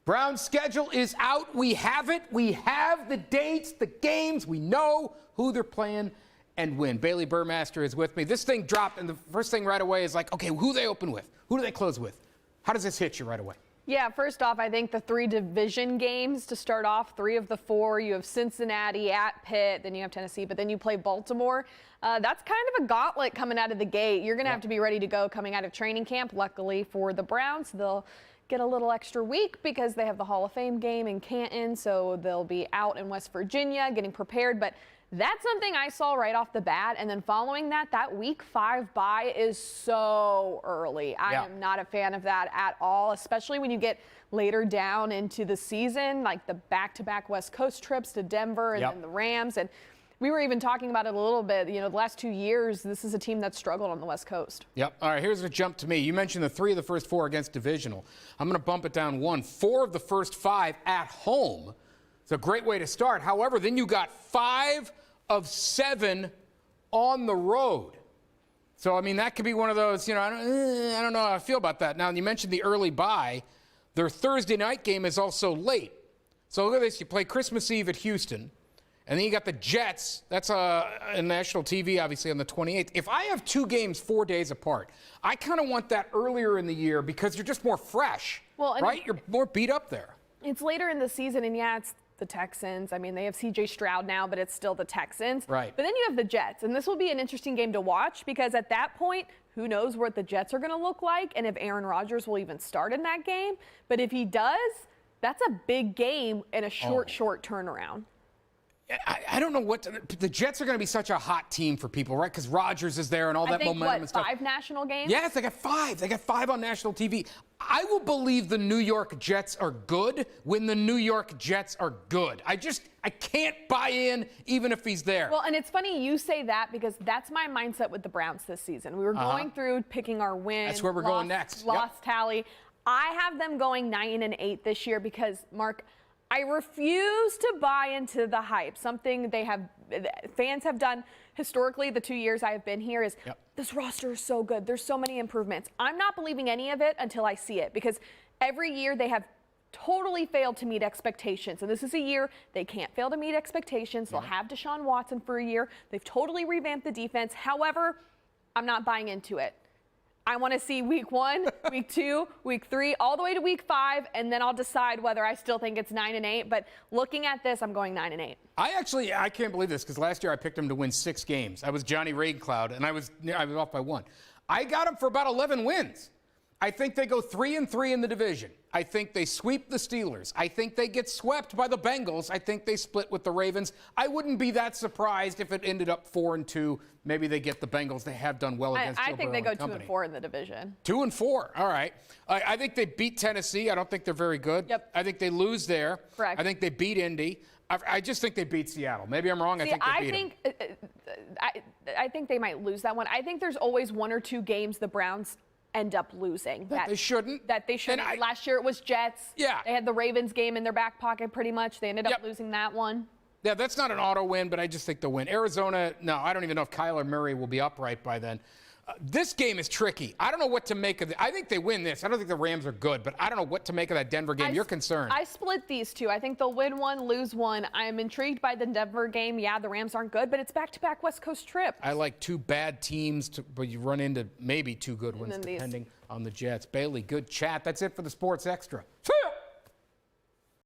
Brown's schedule is out. We have it. We have the dates, the games. We know who they're playing and when. Bailey Burmaster is with me. This thing dropped, and the first thing right away is like, okay, who do they open with? Who do they close with? How does this hit you right away? Yeah, first off, I think the 3 division games to start off, 3 of the 4. You have Cincinnati at Pitt, then you have Tennessee, but then you play Baltimore. That's kind of a gauntlet coming out of the gate. You're going to have to be ready to go coming out of training camp. Luckily for the Browns, they'll get a little extra week because they have the Hall of Fame game in Canton, so they'll be out in West Virginia getting prepared. But that's something I saw right off the bat, and then following that, that week 5 bye is so early. I am not a fan of that at all, especially when you get later down into the season, like the back-to-back West Coast trips to Denver and then the Rams. And we were even talking about it a little bit. You know, the last 2 years, this is a team that's struggled on the West Coast. Yep. All right, here's a jump to me. You mentioned the 3 of the first 4 against divisional. I'm going to bump it down 1. 4 of the first 5 at home. It's a great way to start. However, then you got 5 of 7 on the road. So, I mean, that could be one of those, you know, I don't know how I feel about that. Now, you mentioned the early bye. Their Thursday night game is also late. So look at this. You play Christmas Eve at Houston, and then you got the Jets. That's in national TV, obviously, on the 28th. If I have 2 games 4 days apart, I kind of want that earlier in the year because you're just more fresh, right? You're more beat up there. It's later in the season, and yeah, it's the Texans. I mean, they have C.J. Stroud now, but it's still the Texans. Right. But then you have the Jets, and this will be an interesting game to watch because at that point, who knows what the Jets are going to look like and if Aaron Rodgers will even start in that game. But if he does, that's a big game in a short turnaround. I don't know what the Jets are going to be such a hot team for people, right? Because Rodgers is there and all that momentum and stuff. 5 national games? Yes, they got 5. They got 5 on national TV. I will believe the New York Jets are good when the New York Jets are good. I can't buy in even if he's there. Well, and it's funny you say that because that's my mindset with the Browns this season. We were going through picking our win. That's where we're going next. Loss tally. I have them going 9-8 this year because, Mark, I refuse to buy into the hype. Something fans have done historically the 2 years I have been here is this roster is so good. There's so many improvements. I'm not believing any of it until I see it because every year they have totally failed to meet expectations. And this is a year they can't fail to meet expectations. They'll have Deshaun Watson for a year. They've totally revamped the defense. However, I'm not buying into it. I want to see week 1, week 2, week 3, all the way to week 5, and then I'll decide whether I still think it's 9-8. But looking at this, I'm going 9-8. I can't believe this because last year I picked them to win 6 games. I was Johnny Raincloud, and I was off by 1. I got them for about 11 wins. I think they go 3-3 in the division. I think they sweep the Steelers. I think they get swept by the Bengals. I think they split with the Ravens. I wouldn't be that surprised if it ended up 4-2. Maybe they get the Bengals. They have done well against Joe Burrow. I think they go 2-4 in the division. 2-4. All right. I think they beat Tennessee. I don't think they're very good. Yep. I think they lose there. Correct. I think they beat Indy. I just think they beat Seattle. Maybe I'm wrong. See, I think they beat them. I think they might lose that one. I think there's always 1 or 2 games the Browns end up losing. They shouldn't. That they shouldn't. Last year it was Jets. Yeah. They had the Ravens game in their back pocket pretty much. They ended up losing that one. Yeah, that's not an auto win, but I just think they'll win. Arizona, no, I don't even know if Kyler Murray will be upright by then. This game is tricky. I don't know what to make of it. I think they win this. I don't think the Rams are good, but I don't know what to make of that Denver game. You're concerned. I split these 2. I think they'll win 1, lose 1. I am intrigued by the Denver game. Yeah, the Rams aren't good, but it's back-to-back West Coast trip. I like 2 bad teams, but you run into maybe 2 good ones depending on the Jets. Bailey, good chat. That's it for the Sports Extra. See ya!